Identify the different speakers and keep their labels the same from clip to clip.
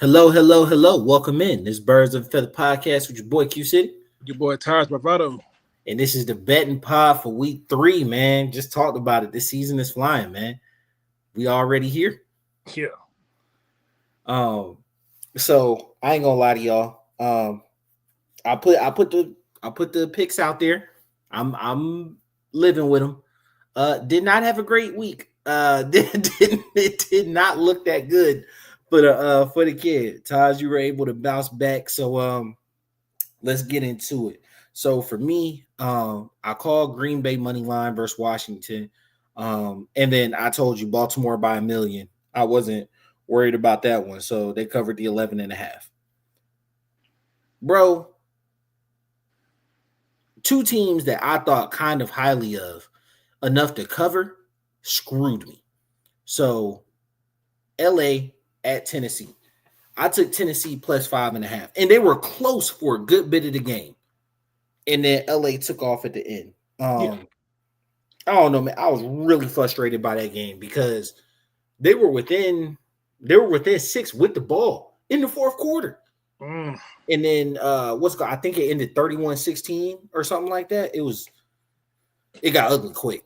Speaker 1: Hello, hello, hello. Welcome in. This Birds of a Feather podcast with your boy Qcity.
Speaker 2: Your boy Taj Bravado.
Speaker 1: And this is the betting pod for week 3, man. Just talked about it. This season is flying, man. We already here.
Speaker 2: Yeah.
Speaker 1: So I ain't gonna lie to y'all. I put the picks out there. I'm living with them. Did not have a great week. It did not look that good for the kid. Taj, you were able to bounce back. So let's get into it. So for me, I called Green Bay money line versus Washington. And then I told you Baltimore by 1 million. I wasn't worried about that one. So they covered the 11.5. Bro, two teams that I thought kind of highly of enough to cover screwed me. So LA at Tennessee. I took Tennessee plus 5.5, and they were close for a good bit of the game. And then LA took off at the end. I don't know, man. I was really frustrated by that game because they were within 6 with the ball in the fourth quarter. And then I think it ended 31-16 or something like that. It got ugly quick.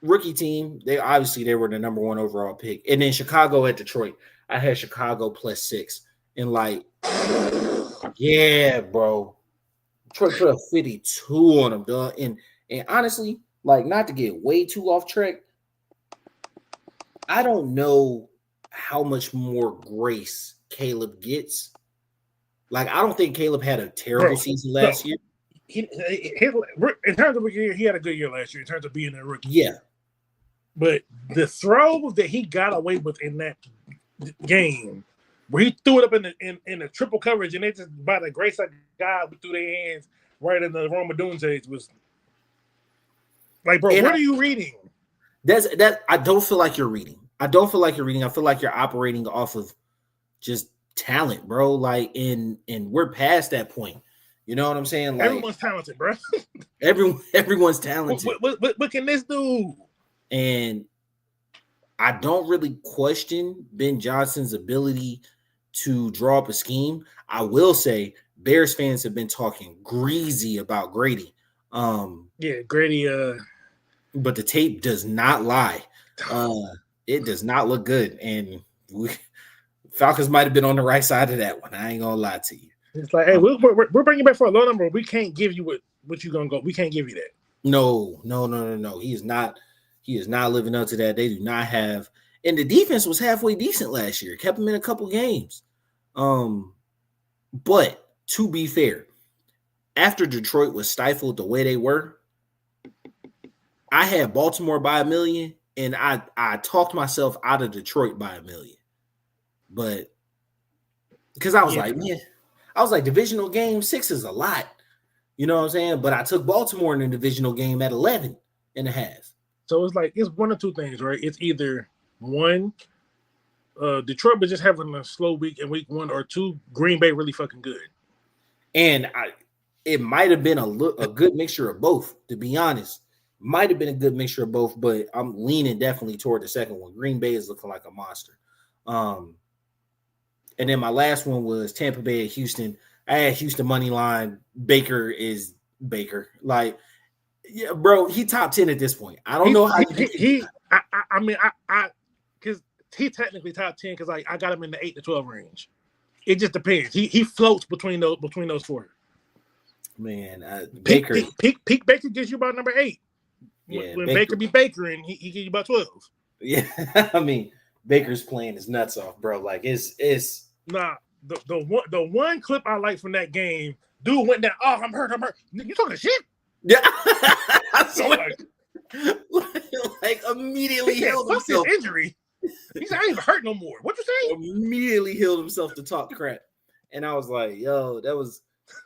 Speaker 1: Rookie team, they were the number 1 overall pick. And then Chicago at Detroit. I had Chicago plus 6. And yeah, bro. Detroit put a 52 on them, dog. And honestly, not to get way too off track, I don't know how much more grace Caleb gets. I don't think Caleb had a terrible season last year.
Speaker 2: In terms of rookie year, he had a good year last year in terms of being a rookie.
Speaker 1: Yeah.
Speaker 2: But the throw that he got away with in that game, where he threw it up in the triple coverage, and they just by the grace of God threw their hands right in the Roma Doomsdays was like, bro, what are you reading?
Speaker 1: I don't feel like you're reading. I feel like you're operating off of just talent, bro. And we're past that point. You know what I'm saying?
Speaker 2: Everyone's talented, bro.
Speaker 1: Everyone's talented.
Speaker 2: What can this do?
Speaker 1: And I don't really question Ben Johnson's ability to draw up a scheme. I will say Bears fans have been talking greasy about Grady.
Speaker 2: Grady.
Speaker 1: But the tape does not lie. It does not look good, and Falcons might have been on the right side of that one. I ain't gonna lie to you.
Speaker 2: It's like, hey, we're bringing you back for a low number. We can't give you what you gonna go. We can't give you that.
Speaker 1: No. He is not. He is not living up to that. They do not have. And the defense was halfway decent last year. Kept them in a couple games. But to be fair, after Detroit was stifled the way they were, I had Baltimore by 1 million, and I talked myself out of Detroit by 1 million. But because I was like, divisional game 6 is a lot. You know what I'm saying? But I took Baltimore in the divisional game at 11.5.
Speaker 2: So it's one of two things, right? It's either one, Detroit was just having a slow week in week 1, or 2, Green Bay really fucking good.
Speaker 1: And it might have been a good mixture of both, to be honest. Might have been a good mixture of both, but I'm leaning definitely toward the second one. Green Bay is looking like a monster. And then my last one was Tampa Bay at Houston. I had Houston money line. Baker is Baker. Yeah, bro, he top 10 at this point. I don't know how
Speaker 2: because he technically top 10 because I got him in the 8 to 12 range. It just depends. He floats between those 4.
Speaker 1: Man,
Speaker 2: Baker peak Baker gives you about number 8.
Speaker 1: Yeah,
Speaker 2: when Baker be Baker, and he gives you about 12.
Speaker 1: Yeah, I mean Baker's playing his nuts off, bro. It's
Speaker 2: the one clip I like from that game. Dude went down. Oh, I'm hurt. You talking shit?
Speaker 1: Yeah, immediately healed himself.
Speaker 2: His injury. He said, "I ain't even hurt no more." What you say?
Speaker 1: Immediately healed himself to talk crap, and I was like, "Yo, that was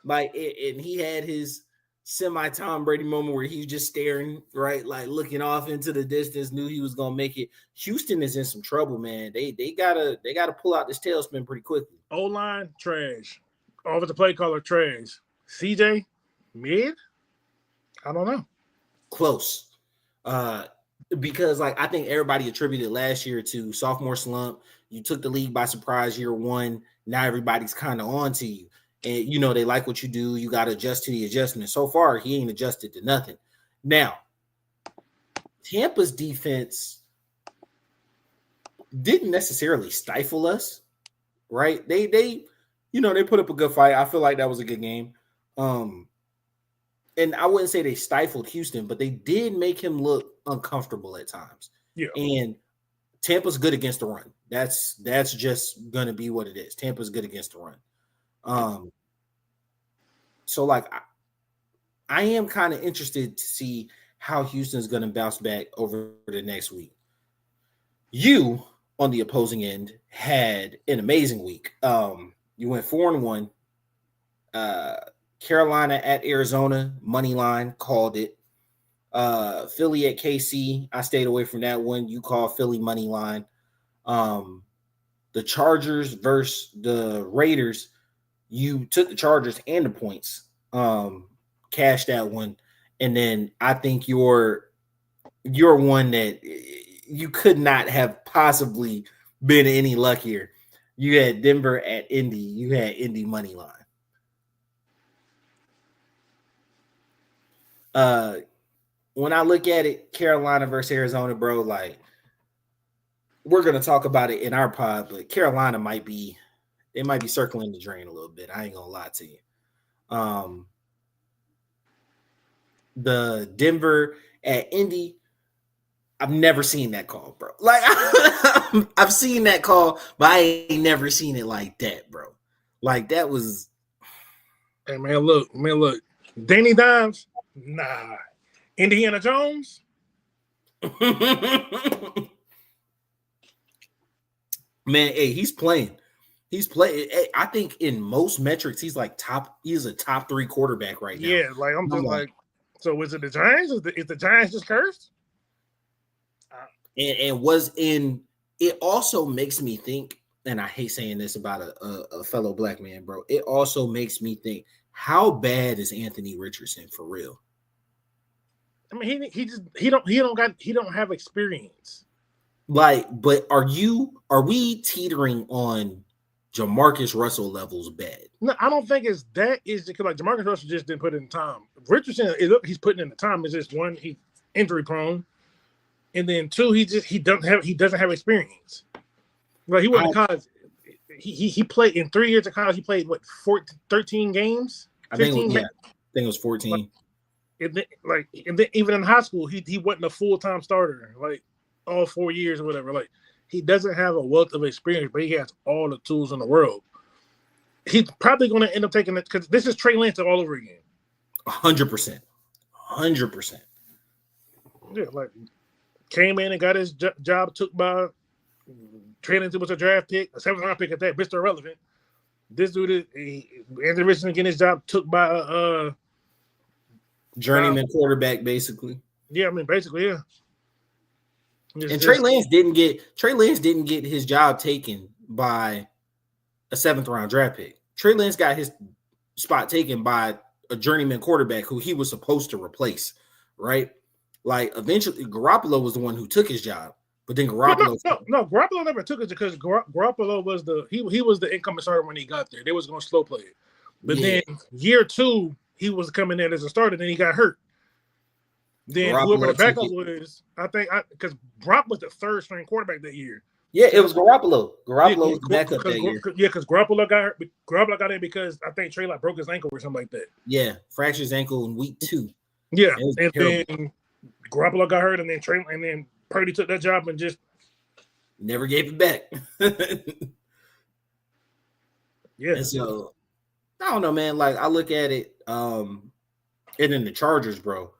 Speaker 1: and he had his semi-Tom Brady moment where he was just staring, right, looking off into the distance, knew he was gonna make it. Houston is in some trouble, man. They gotta pull out this tailspin pretty quickly.
Speaker 2: O-line trash, offensive play caller trash. CJ mid. I don't know.
Speaker 1: Close. Because I think everybody attributed last year to sophomore slump. You took the league by surprise year one. Now everybody's kind of on to you. And, they like what you do. You got to adjust to the adjustment. So far, he ain't adjusted to nothing. Now, Tampa's defense didn't necessarily stifle us, right? They put up a good fight. I feel like that was a good game. And I wouldn't say they stifled Houston, but they did make him look uncomfortable at times.
Speaker 2: Yeah.
Speaker 1: And Tampa's good against the run. That's just gonna be what it is. Tampa's good against the run. So like I am kind of interested to see how Houston's gonna bounce back over the next week. You on the opposing end had an amazing week. You went 4-1. Carolina at Arizona, money line, called it. Philly at KC, I stayed away from that one. You called Philly money line. The Chargers versus the Raiders, you took the Chargers and the points, cashed that one. And then I think you're one that you could not have possibly been any luckier. You had Denver at Indy. You had Indy money line. When I look at it, Carolina versus Arizona, bro, like we're gonna talk about it in our pod, but Carolina might be circling the drain a little bit. I ain't gonna lie to you. The Denver at Indy, I've never seen that call, bro. Like I've seen that call, but I ain't never seen it like that, bro. Like that was.
Speaker 2: Hey man, look, Danny Dimes, nah. Indiana Jones.
Speaker 1: Man, hey, he's playing. I think in most metrics, he's a top 3 quarterback right now.
Speaker 2: Yeah, like I'm just like, so is it the Giants? Is the Giants just cursed?
Speaker 1: It also makes me think, and I hate saying this about a fellow black man, bro. It also makes me think, how bad is Anthony Richardson for real?
Speaker 2: I mean, he don't have experience.
Speaker 1: Like, but are we teetering on Jamarcus Russell levels bad?
Speaker 2: No, I don't think it's that. Is because like Jamarcus Russell just didn't put in time. Richardson, he's putting in the time. Is just one, he's injury prone, and then two, he doesn't have experience. Like he went to college. He played in 3 years of college. He played 13 games. 15,
Speaker 1: I think it was 14.
Speaker 2: And then even in high school, he wasn't a full-time starter, like all 4 years or whatever. Like he doesn't have a wealth of experience, but he has all the tools in the world. He's probably going to end up taking it because this is Trey Lance all over again.
Speaker 1: 100%.
Speaker 2: Yeah, like came in and got his job took by Trey Lance was a draft pick, a 7th round pick at that, Mr. Irrelevant. This dude, Anthony Richardson getting his job took by
Speaker 1: journeyman quarterback, basically.
Speaker 2: Yeah, I mean, basically, yeah.
Speaker 1: Trey Lance didn't get his job taken by a 7th round draft pick. Trey Lance got his spot taken by a journeyman quarterback who he was supposed to replace, right? Like eventually, Garoppolo was the one who took his job, but then Garoppolo.
Speaker 2: No, Garoppolo never took it because Garoppolo was he was the incoming starter when he got there. They was going to slow play it, but then year 2. He was coming in as a starter, then he got hurt. Then whoever the backup was, I think, because Brock was the 3rd string quarterback that year.
Speaker 1: Yeah, it was Garoppolo. Garoppolo was the backup that year.
Speaker 2: Yeah, because Garoppolo got hurt. Garoppolo got in because I think Trey broke his ankle or something like that.
Speaker 1: Yeah, fractured his ankle in week 2.
Speaker 2: Yeah, and then Garoppolo got hurt, and then Purdy took that job and just
Speaker 1: never gave it back.
Speaker 2: Yeah,
Speaker 1: and so I don't know, man. Like I look at it, and then the Chargers, bro.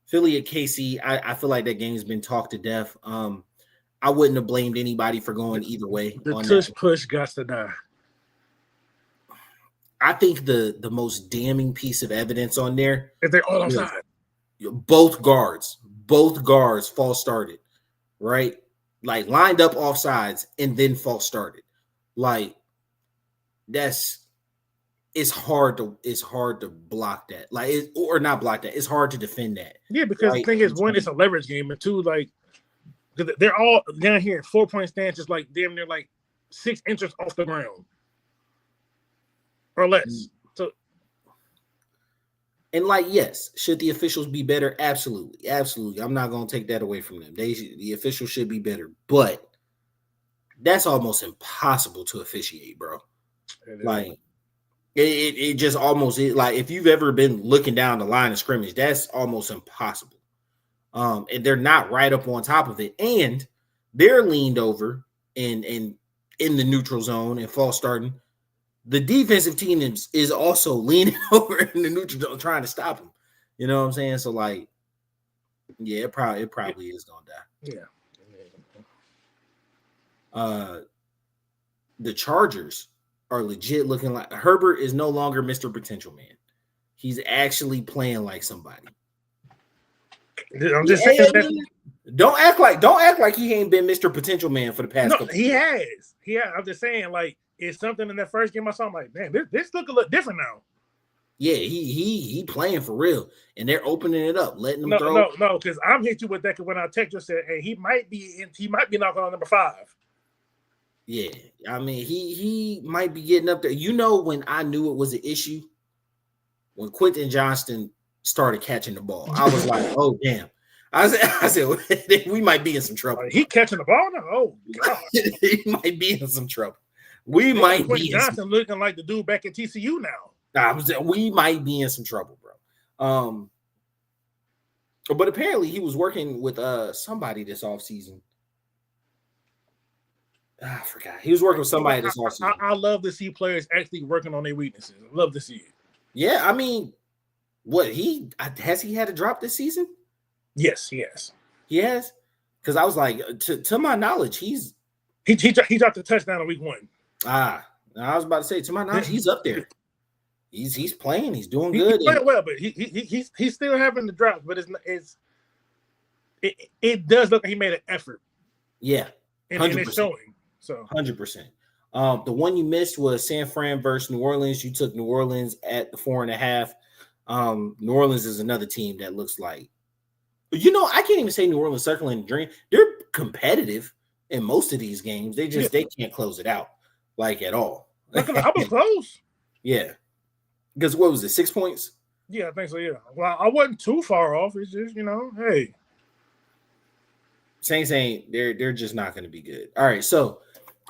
Speaker 1: Philly at KC, I feel like that game's been talked to death. I wouldn't have blamed anybody for going either way.
Speaker 2: The push got to die.
Speaker 1: I think the most damning piece of evidence on there
Speaker 2: is they're all outside.
Speaker 1: Both guards false started, right? Like lined up offsides and then false started. Like it's hard to block that. Like or not block that. It's hard to defend that.
Speaker 2: Yeah, because the thing is, one, it's a leverage game, and two, like because they're all down here in 4-point stance, just like damn near like 6 inches off the ground or less. So,
Speaker 1: and like, yes, should the officials be better? Absolutely, absolutely. I'm not gonna take that away from them. The officials should be better, but that's almost impossible to officiate, bro. Like, it just almost like if you've ever been looking down the line of scrimmage, that's almost impossible. And they're not right up on top of it, and they're leaned over and in the neutral zone and false starting. The defensive team is also leaning over in the neutral zone trying to stop them. You know what I'm saying? So like, yeah, it probably is gonna die.
Speaker 2: Yeah.
Speaker 1: The Chargers are legit looking like Herbert is no longer Mr. Potential Man. He's actually playing like somebody.
Speaker 2: I'm just saying that.
Speaker 1: Don't act like he ain't been Mr. Potential Man for the past couple.
Speaker 2: He has. I'm just saying, like, it's something in that first game I saw. I'm like, man, this look a little different now. Yeah,
Speaker 1: he playing for real, and they're opening it up, letting him throw.
Speaker 2: No, because I'm hit you with that. When I text you said, hey, he might be knocking on number 5.
Speaker 1: Yeah, I mean, he might be getting up there. You know, when I knew it was an issue, when Quentin Johnston started catching the ball, I was like, oh damn. I said we might be in some trouble.
Speaker 2: He catching the ball now? Oh god,
Speaker 1: he might be in some trouble. We might
Speaker 2: Quentin
Speaker 1: be
Speaker 2: Johnston looking like the dude back at TCU now.
Speaker 1: We might be in some trouble, bro. But apparently he was working with somebody this offseason. I forgot. He was working with somebody this offseason.
Speaker 2: I love to see players actually working on their weaknesses. I love to see it.
Speaker 1: Yeah, I mean, has he had a drop this season?
Speaker 2: Yes, he has.
Speaker 1: He has? Because I was like, to my knowledge, he
Speaker 2: dropped the touchdown in week 1.
Speaker 1: I was about to say, to my knowledge, he's up there. He's playing. He's doing good.
Speaker 2: He's playing well, but he's still having the drops. But it does look like he made an effort.
Speaker 1: Yeah,
Speaker 2: 100%. And it's showing. So
Speaker 1: 100%. The one you missed was San Fran versus New Orleans. You took New Orleans at the 4.5. New Orleans is another team that looks like, I can't even say New Orleans circling the dream. They're competitive in most of these games. They can't close it out like at all.
Speaker 2: I was close.
Speaker 1: Yeah. Because what was it, 6 points?
Speaker 2: Yeah, I think so, yeah. Well, I wasn't too far off. It's just, hey.
Speaker 1: Saints they're just not going to be good. All right, so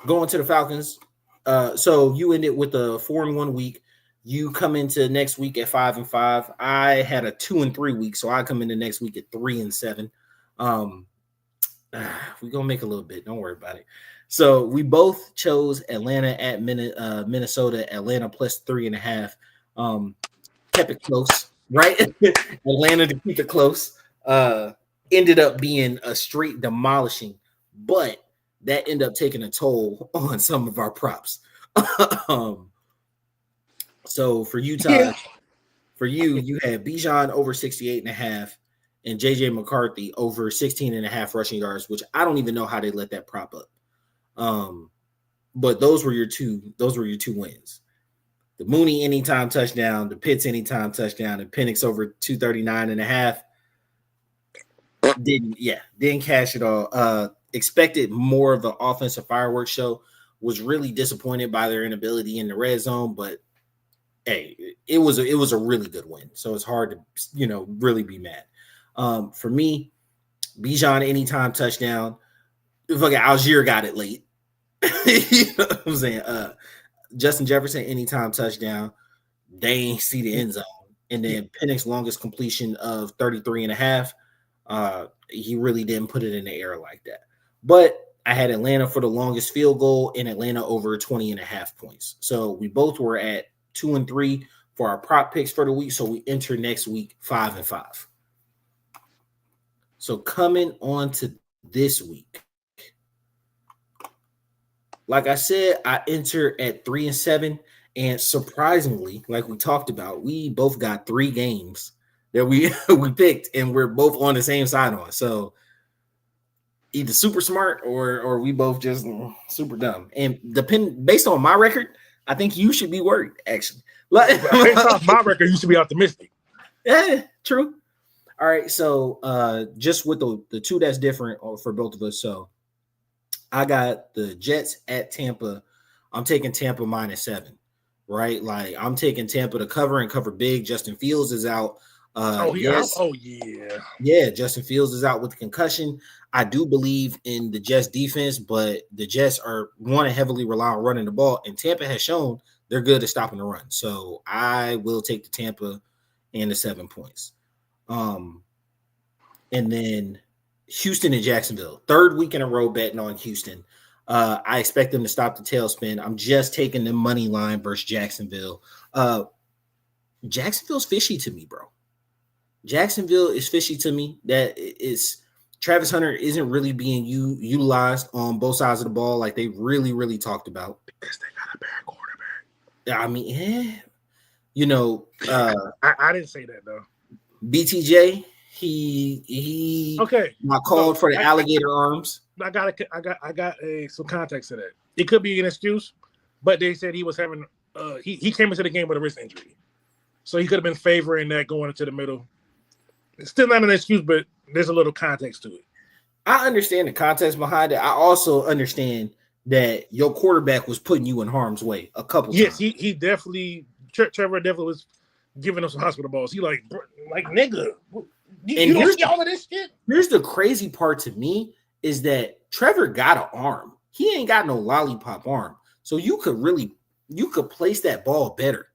Speaker 1: going to the Falcons. So you ended with a 4-1 week. You come into next week at 5-5. I had a 2-3 week, so I come into next week at 3-7. We're gonna make a little bit. Don't worry about it. So we both chose Atlanta at Minnesota. Atlanta plus 3.5. Kept it close, right? Atlanta to keep it close. Ended up being a straight demolishing, but that ended up taking a toll on some of our props. So for Utah, you had Bijan over 68.5 and JJ McCarthy over 16.5 rushing yards, which I don't even know how they let that prop up. But those were your two wins. The Mooney anytime touchdown, the Pitts anytime touchdown, and Penix over 239.5. Didn't cash it all. Expected more of an offensive fireworks show. Was really disappointed by their inability in the red zone, but hey, it was a really good win. So it's hard to really be mad. For me, Bijan anytime touchdown. Fucking Algier got it late. You know what I'm saying? Justin Jefferson anytime touchdown. They ain't see the end zone. And then Penix longest completion of 33.5. He really didn't put it in the air like that. But I had Atlanta for the longest field goal and Atlanta over 20.5 points. So we both were at 2-3 for our prop picks for the week. So we enter next week 5-5. So coming on to this week, like I said, I enter at 3-7, and surprisingly, like we talked about, we both got 3 games that we picked, and we're both on the same side on. So either super smart or we both just super dumb. And based on my record, I think you should be worried, actually.
Speaker 2: Based off my record, you should be optimistic.
Speaker 1: Yeah, true. All right, so just with the two that's different for both of us. So I got the Jets at Tampa. I'm taking Tampa -7, right? Like I'm taking Tampa to cover and cover big. Justin Fields is out. Yes.
Speaker 2: Oh yeah.
Speaker 1: Yeah, Justin Fields is out with the concussion. I do believe in the Jets defense, but the Jets want to heavily rely on running the ball, and Tampa has shown they're good at stopping the run. So I will take the Tampa and the 7 points. And then Houston and Jacksonville. Third week in a row betting on Houston. I expect them to stop the tailspin. I'm just taking the money line versus Jacksonville. Jacksonville's fishy to me, bro. Jacksonville is fishy to me. That is Travis Hunter isn't really being utilized on both sides of the ball like they really, really talked about.
Speaker 2: Because they got a bad quarterback.
Speaker 1: I mean,
Speaker 2: I didn't say that though.
Speaker 1: BTJ, he got called for the alligator arms.
Speaker 2: I got some context to that. It could be an excuse, but they said he was having he came into the game with a wrist injury, so he could have been favoring that going into the middle. It's still not an excuse, but there's a little context to it.
Speaker 1: I understand the context behind it. I also understand that your quarterback was putting you in harm's way a couple times.
Speaker 2: Yes, he definitely. Trevor definitely was giving us some hospital balls. He like nigga. You don't see all of this shit.
Speaker 1: Here's the crazy part to me is that Trevor got an arm. He ain't got no lollipop arm. So you could place that ball better.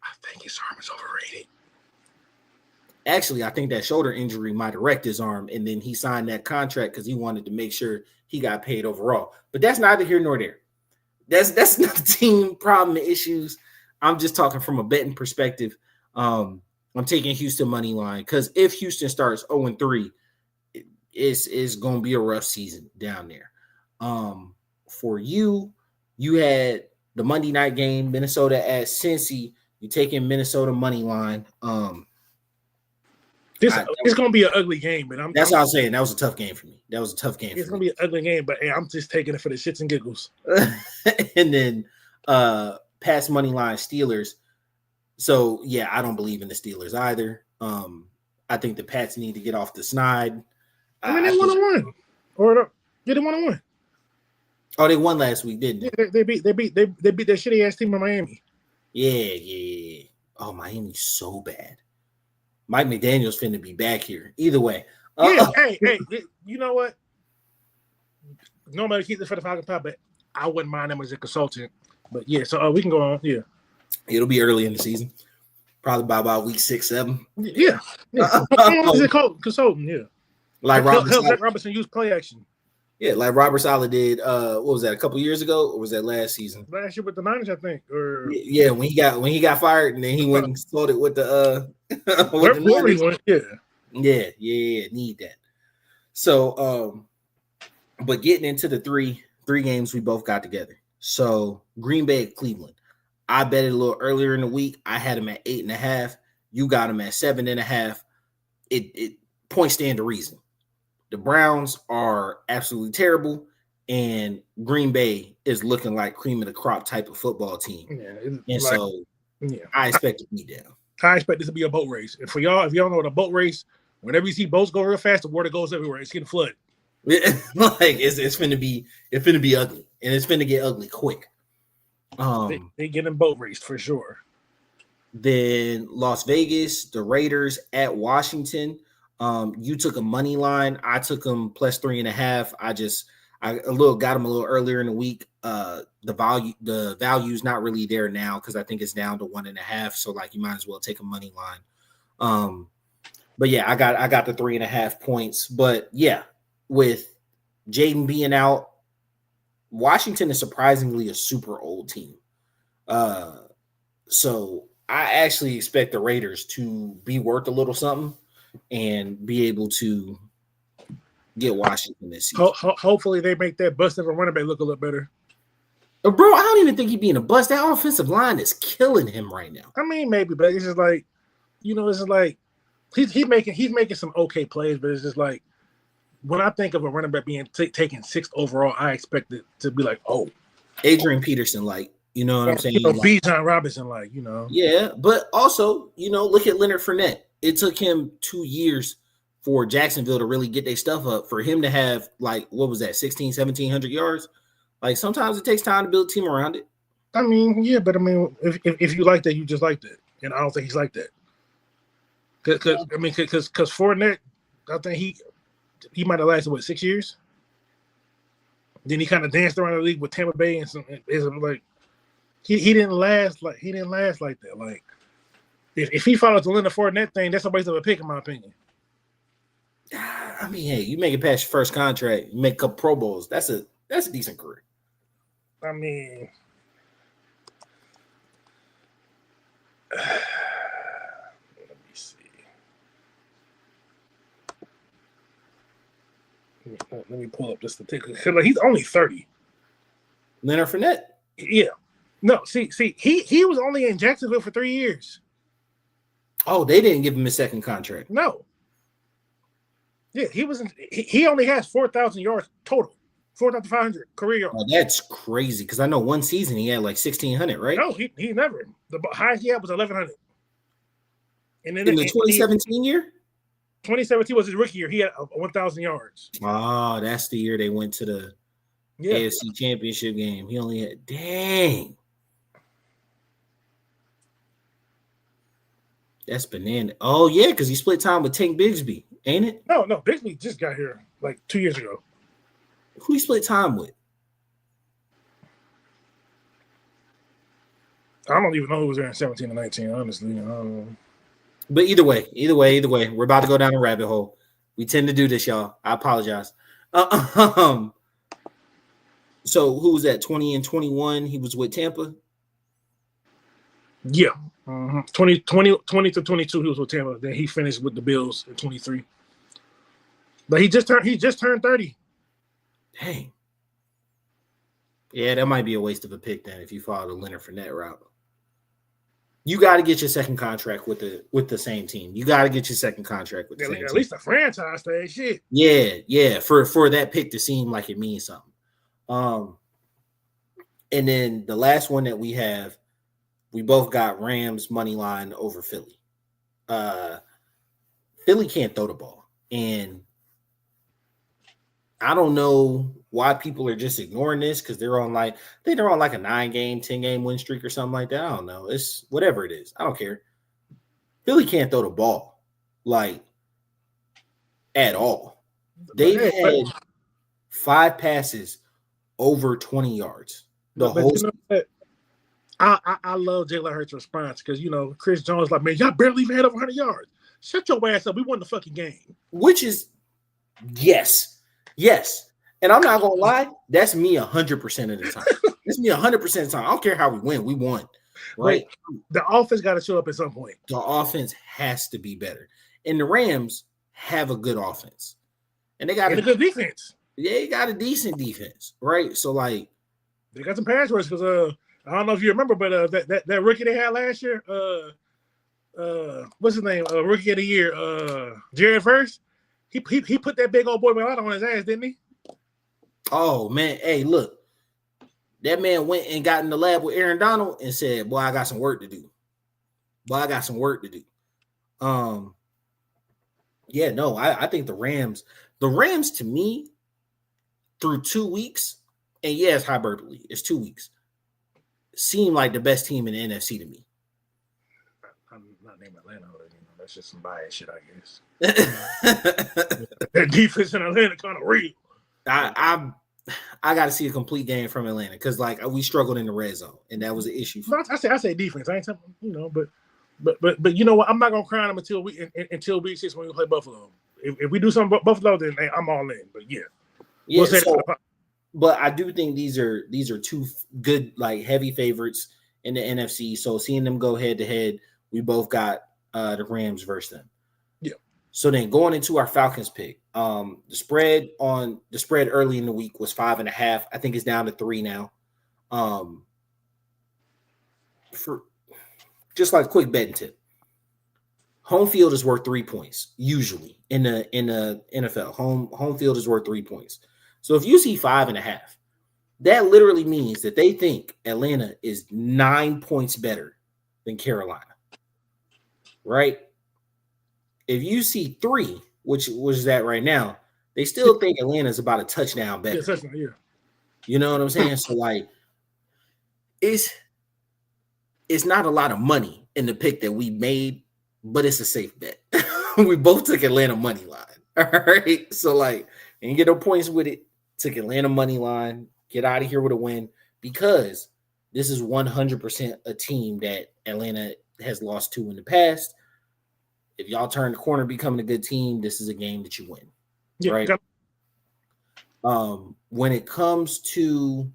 Speaker 2: I think his arm is overrated.
Speaker 1: Actually, I think that shoulder injury might have wrecked his arm, and then he signed that contract because he wanted to make sure he got paid overall. But that's neither here nor there. That's not team problem issues. I'm just talking from a betting perspective. I'm taking Houston money line because if Houston starts 0-3, it's going to be a rough season down there. For you had the Monday night game, Minnesota at Cincy. You taking Minnesota money line.
Speaker 2: It's going to be an ugly game, but
Speaker 1: that's what I was saying. That was a tough game for me. It's
Speaker 2: going to be an ugly game, but hey, I'm just taking it for the shits and giggles.
Speaker 1: And then pass money line Steelers. So yeah, I don't believe in the Steelers either. I think the Pats need to get off the snide.
Speaker 2: I mean, they won and won, or they won and won.
Speaker 1: Oh, they won last week, didn't they?
Speaker 2: Yeah, they beat that shitty ass team in Miami.
Speaker 1: Yeah. Oh, Miami's so bad. Mike McDaniel's finna be back here. Either way.
Speaker 2: Hey, you know what? Nobody keep this for the Falcon Pop, but I wouldn't mind him as a consultant. But yeah, so we can go on. Yeah.
Speaker 1: It'll be early in the season. Probably by about week 6, 7.
Speaker 2: Yeah. How long is it called? Consultant, yeah.
Speaker 1: Like
Speaker 2: Robertson used play action.
Speaker 1: Yeah, like Robert Saleh did. What was that? A couple years ago, or was that last season?
Speaker 2: Last year with the Niners, I think. Or
Speaker 1: yeah, when he got fired, and then he went and sold it with the with the yeah, need that. So, but getting into the three games we both got together. So Green Bay, Cleveland. I bet it a little earlier in the week. I had him at 8.5. You got him at 7.5. It point stand to reason. The Browns are absolutely terrible, and Green Bay is looking like cream of the crop type of football team. Yeah, I expect to be down.
Speaker 2: I expect this to be a boat race. And for y'all, if y'all know what a boat race, whenever you see boats go real fast, the water goes everywhere. It's getting flooded.
Speaker 1: Like it's finna be ugly, and it's finna get ugly quick.
Speaker 2: They getting boat raced for sure.
Speaker 1: Then Las Vegas, the Raiders at Washington. You took a money line. I took them plus 3.5. I got them a little earlier in the week. The value's not really there now because I think it's down to 1.5. So like you might as well take a money line. But yeah, I got the 3.5 points. But yeah, with Jaden being out, Washington is surprisingly a super old team. So I actually expect the Raiders to be worth a little something and be able to get Washington this season.
Speaker 2: Hopefully they make that bust of a running back look a little better.
Speaker 1: Bro, I don't even think he'd be in a bust. That offensive line is killing him right now.
Speaker 2: I mean, maybe, but it's just like, it's just like he's making some okay plays, but it's just like when I think of a running back being taken 6th overall, I expect it to be like, oh,
Speaker 1: Adrian Peterson, like, you know what I'm saying?
Speaker 2: Bijan Robinson, like,
Speaker 1: Yeah, but also, look at Leonard Fournette. It took him 2 years for Jacksonville to really get their stuff up, for him to have like, what was that, 1,700 yards? Like sometimes it takes time to build a team around it.
Speaker 2: I mean, yeah, but I mean, if you like that, you just like that, and I don't think he's like that. Because Fournette, I think he might have lasted 6 years. Then he kind of danced around the league with Tampa Bay and some like he didn't last like that. Like if he follows the Leonard Fournette thing, that's a waste of a pick in my opinion.
Speaker 1: I mean, hey, you make it past your first contract, you make a couple Pro Bowls. That's a decent career.
Speaker 2: I mean, let me see. Let me pull up the statistics. Like he's only 30.
Speaker 1: Leonard Fournette?
Speaker 2: Yeah. No, see, he was only in Jacksonville for 3 years.
Speaker 1: Oh, they didn't give him a second contract.
Speaker 2: No. Yeah, he only has 4,000 yards total. 4,500 career yards.
Speaker 1: Oh, that's crazy because I know one season he had like 1,600, right?
Speaker 2: No, he never. The highest he had was 1,100. And then
Speaker 1: in the 2017 year?
Speaker 2: 2017 was his rookie year. He had 1,000 yards.
Speaker 1: Oh, that's the year they went to the AFC Championship game. He only had, dang. That's banana. Oh, yeah, because he split time with Tank Bigsby, ain't it?
Speaker 2: No, Bigsby just got here like 2 years ago.
Speaker 1: Who he split time with?
Speaker 2: I don't even know who was there in 17 and 19, honestly.
Speaker 1: But either way, we're about to go down a rabbit hole. We tend to do this, y'all. I apologize. So who was that? 20 and 21. He was with Tampa.
Speaker 2: Yeah, 20 to 22. He was with Tampa. Then he finished with the Bills at 23. But he just turned 30.
Speaker 1: Dang. Yeah, that might be a waste of a pick then if you follow the Leonard Fournette route. You got to get your second contract with the same team. You got to get your second contract with the same team.
Speaker 2: At least the franchise tag, shit.
Speaker 1: Yeah. For that pick to seem like it means something. And then the last one that we have, we both got Rams money line over Philly. Philly can't throw the ball, and I don't know why people are just ignoring this because they're on like a 9-game, 10-game win streak or something like that. I don't know. It's whatever it is. I don't care. Philly can't throw the ball like at all. They've had 5 passes over 20 yards.
Speaker 2: I love Jalen Hurts' response because Chris Jones like, man, y'all barely even had over 100 yards. Shut your ass up. We won the fucking game.
Speaker 1: Which is yes. And I'm not gonna lie, that's me 100% of the time. That's me 100% of the time. I don't care how we win, we won. Right?
Speaker 2: The offense got to show up at some point.
Speaker 1: The offense has to be better. And the Rams have a good offense. And they got
Speaker 2: a good defense.
Speaker 1: They got a decent defense, right? So like
Speaker 2: they got some pass rush because I don't know if you remember, but that rookie they had last year, what's his name? Rookie of the year, Jared Verse. He put that big old boy out on his ass, didn't he? Oh
Speaker 1: man, hey, look, that man went and got in the lab with Aaron Donald and said, "Boy, I got some work to do." Yeah, no, I think the Rams to me, through 2 weeks, and yeah, it's hyperbole, it's 2 weeks, seem like the best team in the NFC to me.
Speaker 2: I'm not naming Atlanta, that's just some bias shit, I guess. That defense in Atlanta kind of real.
Speaker 1: I got to see a complete game from Atlanta because like we struggled in the red zone and that was an issue.
Speaker 2: I say defense. I ain't but you know what? I'm not gonna crown them until week 6 when we play Buffalo. If we do something Buffalo, then I'm all in. But yeah.
Speaker 1: But I do think these are two good like heavy favorites in the NFC. So seeing them go head to head, we both got the Rams versus them.
Speaker 2: Yeah.
Speaker 1: So then going into our Falcons pick, the spread early in the week was 5.5. I think it's down to 3 now. For just like a quick betting tip, home field is worth 3 points usually in the NFL. Home field is worth 3 points. So if you see 5.5, that literally means that they think Atlanta is 9 points better than Carolina, right? If you see 3, which is that right now, they still think Atlanta's about a touchdown better.
Speaker 2: Yeah.
Speaker 1: You know what I'm saying? So like, it's not a lot of money in the pick that we made, but it's a safe bet. We both took Atlanta money line. All right. So like, and you get no points with it. Took Atlanta money line. Get out of here with a win, because this is 100% a team that Atlanta has lost to in the past. If y'all turn the corner becoming a good team, this is a game that you win.
Speaker 2: Yeah,
Speaker 1: right. When it comes to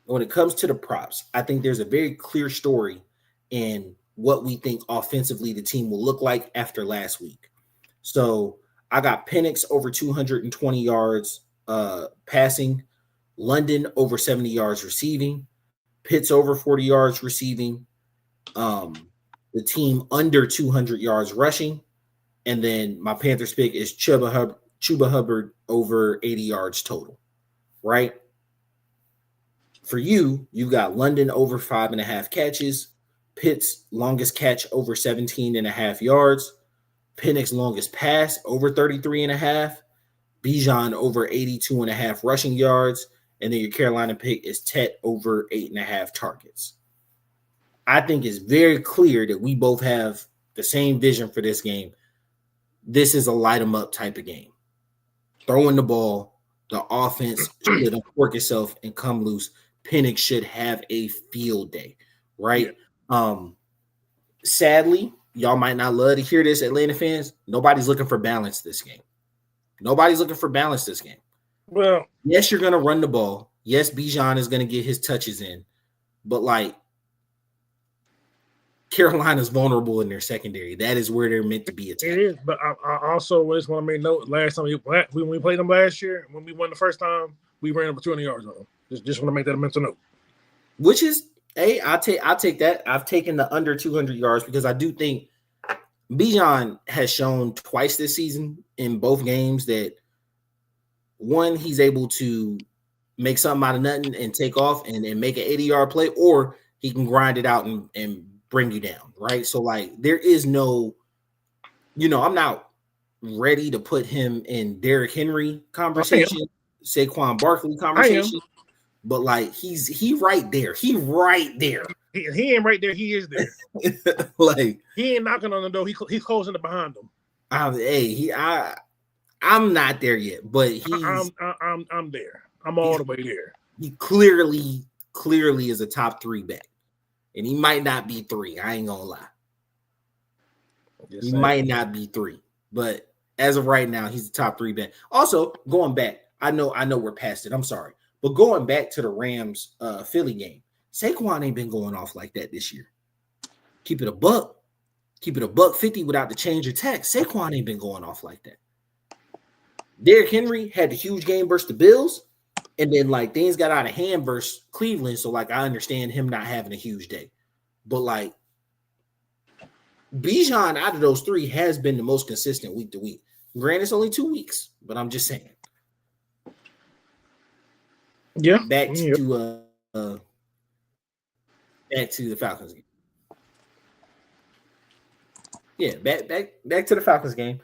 Speaker 1: the props, I think there's a very clear story in what we think offensively the team will look like after last week. So I got Penix over 220 yards passing, London over 70 yards receiving, Pitts over 40 yards receiving, the team under 200 yards rushing, and then my Panthers pick is Chuba Hubbard over 80 yards total, right? For you, you've got London over 5.5 catches, Pitts longest catch over 17.5 yards, Penix longest pass over 33.5, Bijan over 82.5 rushing yards, and then your Carolina pick is Tet over 8.5 targets. I think it's very clear that we both have the same vision for this game. This is a light 'em up type of game. Throwing the ball, the offense should uncork itself and come loose. Penix should have a field day, right? Yeah. Sadly, y'all might not love to hear this, Atlanta fans. Nobody's looking for balance this game. Well, yes, you're going to run the ball. Yes, Bijan is going to get his touches in. But, like, Carolina's vulnerable in their secondary. That is where they're meant to be attacked.
Speaker 2: It is, but I also just want to make note, last time when we played them last year, when we won the first time, we ran over 200 yards on them. Just want to make that a mental note.
Speaker 1: Which is, hey, I'll take that. I've taken the under 200 yards because I do think Bijan has shown twice this season in both games that, one, he's able to make something out of nothing and take off and make an 80-yard play, or he can grind it out and bring you down, right? So, like, there is no, I'm not ready to put him in Derrick Henry conversation, Saquon Barkley conversation, but, like, he right there. He right there.
Speaker 2: He ain't right there. He is there.
Speaker 1: Like,
Speaker 2: he ain't knocking on the door. He's closing it behind him.
Speaker 1: I'm not there yet, but
Speaker 2: I'm there. I'm all the way there.
Speaker 1: He clearly is a top 3 back. And he might not be 3. I ain't gonna lie. He might not be 3. But as of right now, he's the top 3 back. Also, going back, I know we're past it. I'm sorry. But going back to the Rams Philly game, Saquon ain't been going off like that this year. Keep it a buck. Keep it a $150 without the change of tax. Saquon ain't been going off like that. Derrick Henry had the huge game versus the Bills. And then, like, things got out of hand versus Cleveland. So, like, I understand him not having a huge day. But, like, Bijan out of those 3 has been the most consistent week to week. Granted, it's only 2 weeks, but I'm just saying.
Speaker 2: Yeah.
Speaker 1: Back to the Falcons game. Yeah, back to the Falcons game.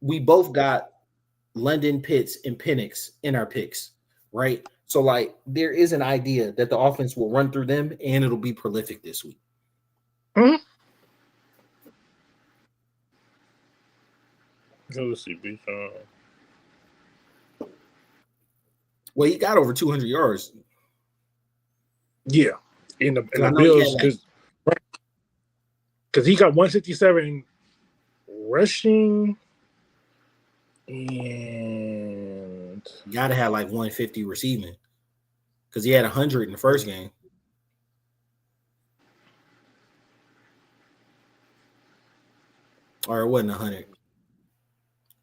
Speaker 1: We both got London, Pitts, and Penix in our picks, right? So, like, there is an idea that the offense will run through them and it'll be prolific this week.
Speaker 2: Mm-hmm. Let's see, Bijan.
Speaker 1: Well, he got over 200 yards.
Speaker 2: Yeah, in the Bills, because he got 167 rushing. And
Speaker 1: you gotta have like 150 receiving because he had 100 in the first game. Or it wasn't 100. It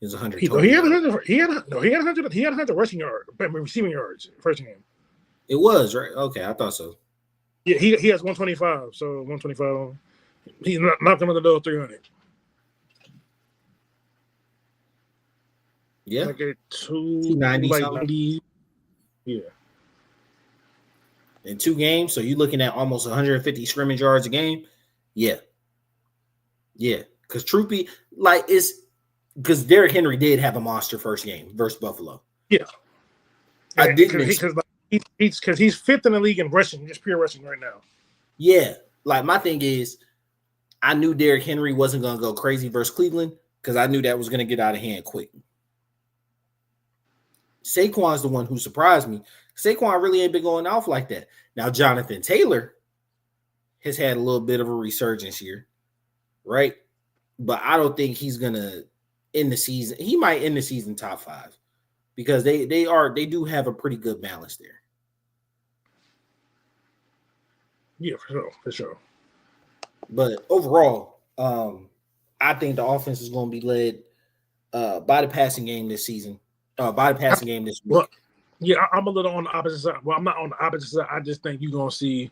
Speaker 1: was 100.
Speaker 2: He had 100. He had 100 rushing yards, receiving yards first game.
Speaker 1: It was right. Okay, I thought so.
Speaker 2: Yeah, he has 125. So 125. He's not knocking on the door 300.
Speaker 1: Yeah,
Speaker 2: like at 290, like 90. Yeah,
Speaker 1: in 2 games, so you're looking at almost 150 scrimmage yards a game. Yeah, Because truth be like it's because Derrick Henry did have a monster first game versus Buffalo.
Speaker 2: Yeah,
Speaker 1: I didn't
Speaker 2: because he's fifth in the league in rushing, just pure rushing right now.
Speaker 1: Yeah, like my thing is, I knew Derrick Henry wasn't gonna go crazy versus Cleveland because I knew that was gonna get out of hand quick. Saquon's the one who surprised me. Saquon really ain't been going off like that. Now Jonathan Taylor has had a little bit of a resurgence here, right? But I don't think he's gonna end the season. He might end the season top 5 because they do have a pretty good balance there.
Speaker 2: Yeah, for sure.
Speaker 1: But overall, I think the offense is going to be led by the passing game this season. By the passing game this week.
Speaker 2: Well, yeah, I'm a little on the opposite side. Well, I'm not on the opposite side. I just think you're gonna see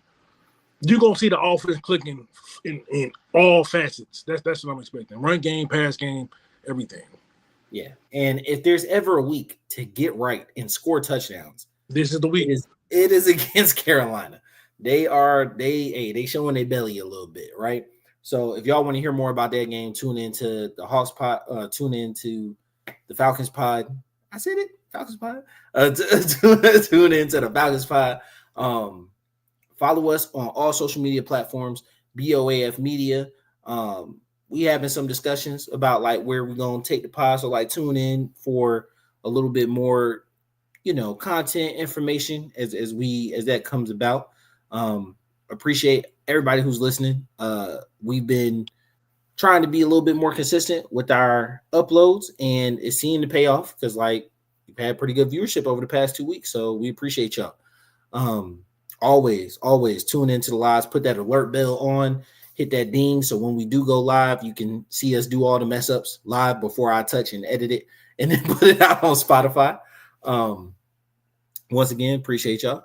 Speaker 2: the offense clicking in all facets. That's what I'm expecting. Run game, pass game, everything.
Speaker 1: Yeah, and if there's ever a week to get right and score touchdowns,
Speaker 2: this is the week.
Speaker 1: It is against Carolina. They showing their belly a little bit, right? So if y'all want to hear more about that game, tune into the Hawks pod, tune into the Falcons pod. I said it, Falcons pod. Tune into the Falcons pod. Follow us on all social media platforms, BOAF Media. We having some discussions about like where we're gonna take the pod. So like tune in for a little bit more, content information as that comes about. Appreciate everybody who's listening. We've been trying to be a little bit more consistent with our uploads, and it's seeming to pay off because like we've had pretty good viewership over the past 2 weeks. So we appreciate y'all. Always tune into the lives, put that alert bell on, hit that ding. So when we do go live, you can see us do all the mess ups live before I touch and edit it and then put it out on Spotify. Once again, appreciate y'all.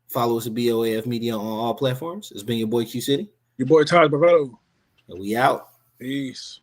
Speaker 1: Follow us at BOAF Media on all platforms. It's been your boy Qcity.
Speaker 2: Your boy Todd Bravado.
Speaker 1: And we out.
Speaker 2: Peace.